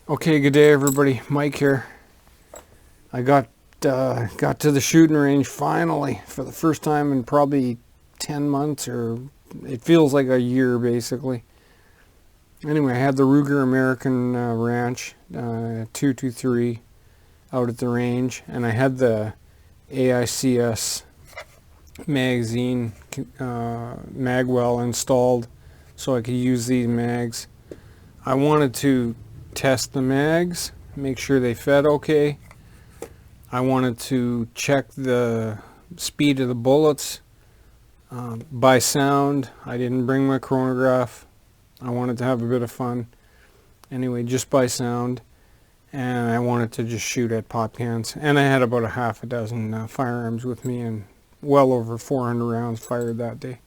Okay, good day everybody. Mike here. I got to the shooting range finally for the first time in probably 10 months, or it feels like a year basically. Anyway, I had the Ruger American Ranch 223 out at the range, and I had the AICS magazine Magwell installed so I could use these mags. I wanted to test the mags, make sure they fed okay. I wanted to check the speed of the bullets by sound. I didn't bring my chronograph. I wanted to have a bit of fun. Anyway, just by sound. And I wanted to just shoot at pop cans. And I had about a half a dozen firearms with me, and well over 400 rounds fired that day.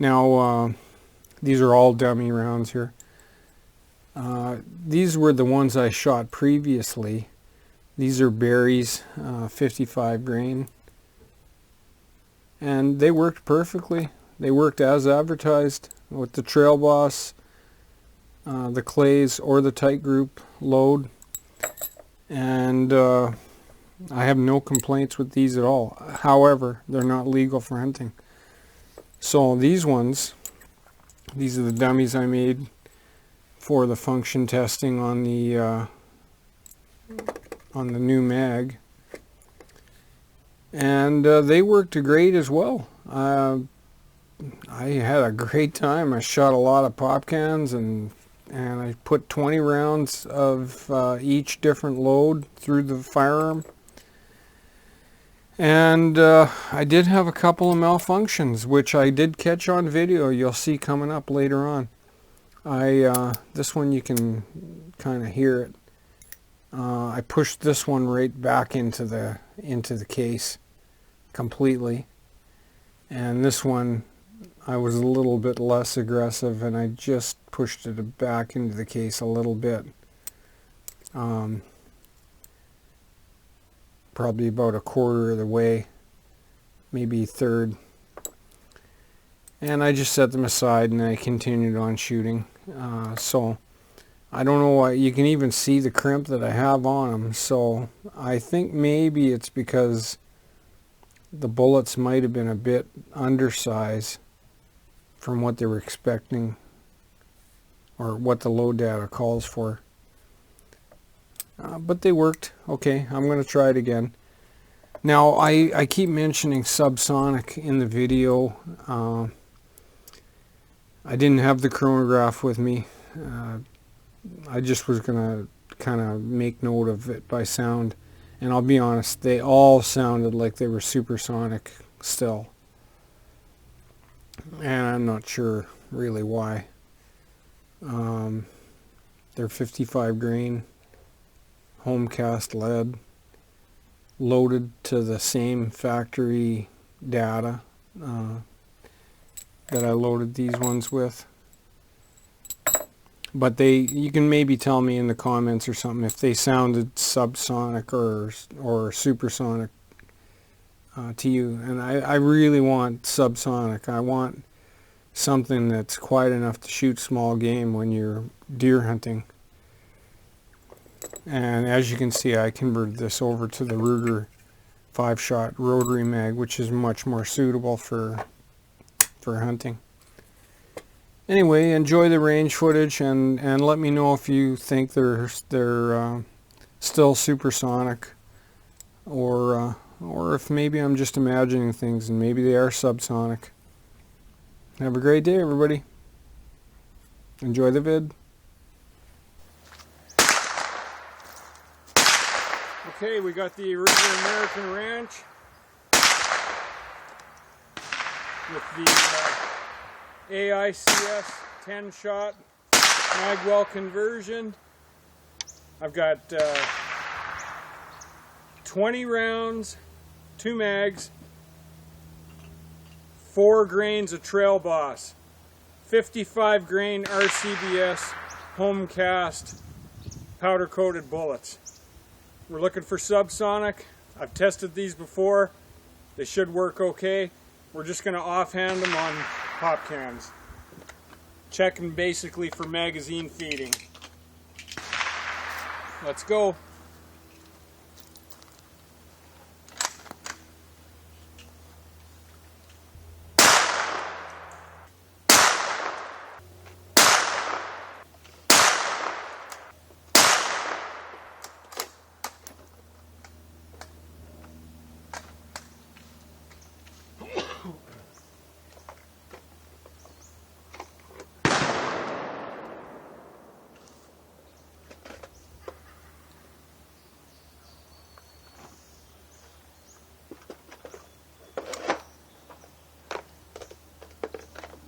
Now, these are all dummy rounds here. These were the ones I shot previously. These are berries, 55 grain. And they worked perfectly. They worked as advertised with the Trail Boss, the Clays, or the Titegroup load. And I have no complaints with these at all. However, they're not legal for hunting. So these ones, these are the dummies I made for the function testing on the new mag, and they worked great as well. I had a great time. I shot a lot of pop cans, and I put 20 rounds of each different load through the firearm. And I did have a couple of malfunctions, which I did catch on video. You'll see coming up later on. This one you can kind of hear it. I pushed this one right back into the case completely, and this one I was a little bit less aggressive, and I just pushed it back into the case a little bit, probably about a quarter of the way, maybe a third. And I just set them aside and I continued on shooting. So I don't know why. You can even see the crimp that I have on them. So I think maybe it's because the bullets might have been a bit undersized from what they were expecting, or what the load data calls for. But they worked. Okay, I'm going to try it again. Now I keep mentioning Subsonic in the video. I didn't have the chronograph with me. I just was going to kind of make note of it by sound. And I'll be honest, they all sounded like they were supersonic still. And I'm not sure really why. They're 55 grain, home cast lead, loaded to the same factory data that I loaded these ones with. But you can maybe tell me in the comments or something if they sounded subsonic or supersonic to you. And I really want subsonic. I want something that's quiet enough to shoot small game when you're deer hunting. And as you can see, I converted this over to the Ruger 5-shot rotary mag, which is much more suitable for hunting. Anyway, enjoy the range footage, and let me know if you think they're still supersonic, or if maybe I'm just imagining things and maybe they are subsonic. Have a great day, everybody. Enjoy the vid. Okay, we got the Ruger American Ranch with the AICS 10-shot Magwell Conversion. I've got 20 rounds, 2 mags, 4 grains of Trail Boss, 55 grain RCBS home cast powder coated bullets. We're looking for subsonic. I've tested these before. They should work okay. We're just going to offhand them on pop cans. Checking basically for magazine feeding. Let's go.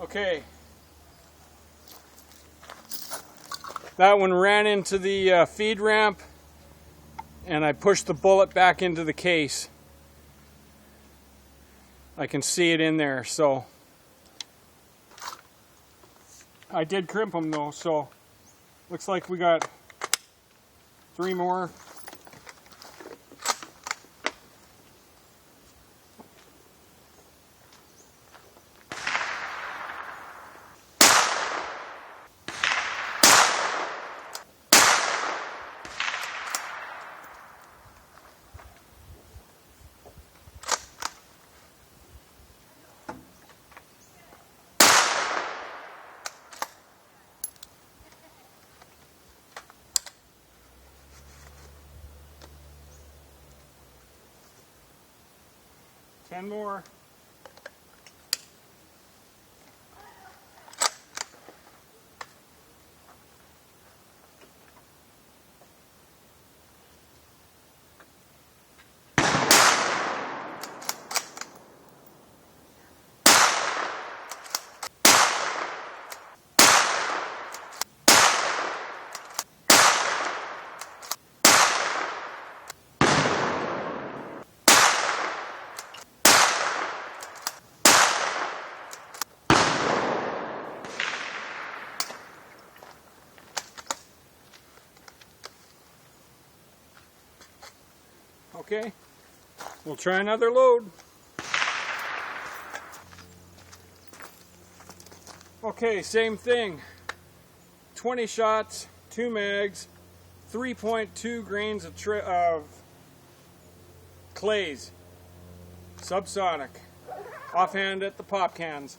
Okay, that one ran into the feed ramp and I pushed the bullet back into the case. I can see it in there, so I did crimp them though, so looks like we got 3 more. Ten more. Okay, we'll try another load. Okay, same thing. 20 shots, 2 mags, 3.2 grains of clays. Subsonic. Offhand at the pop cans.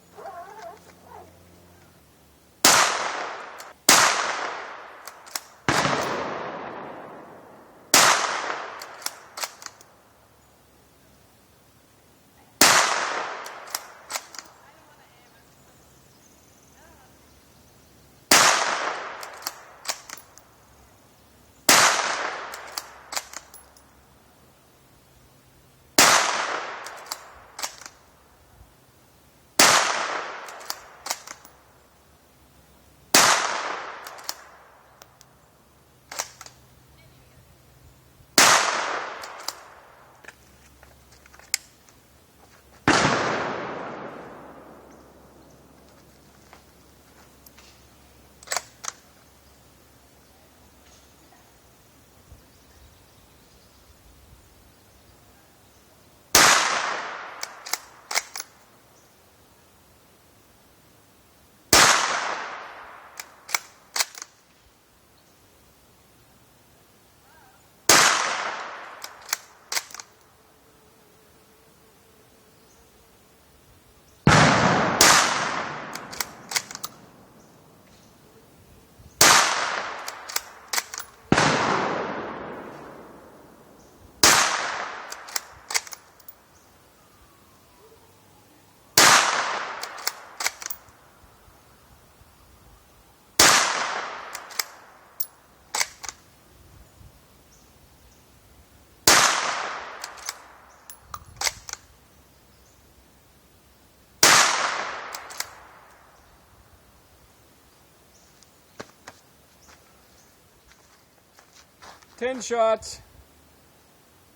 Ten shots.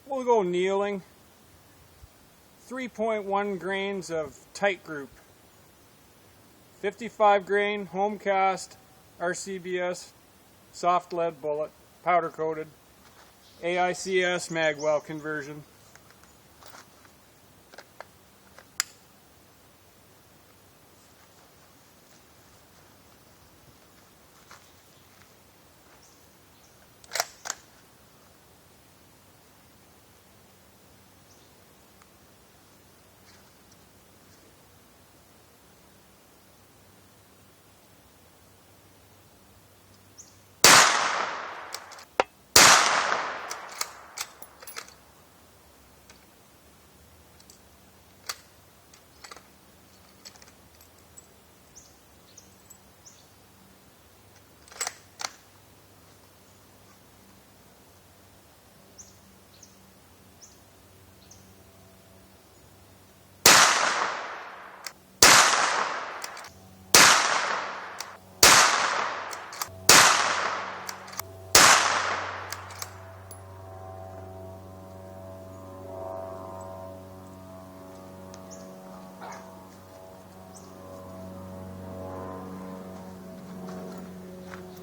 We'll go kneeling. 3.1 grains of Titegroup. 55 grain home cast RCBS soft lead bullet, powder coated. AICS Magwell Conversion.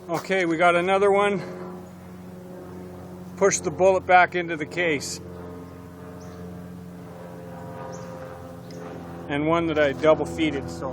Okay, we got another one. Push the bullet back into the case. And one that I double feeded, so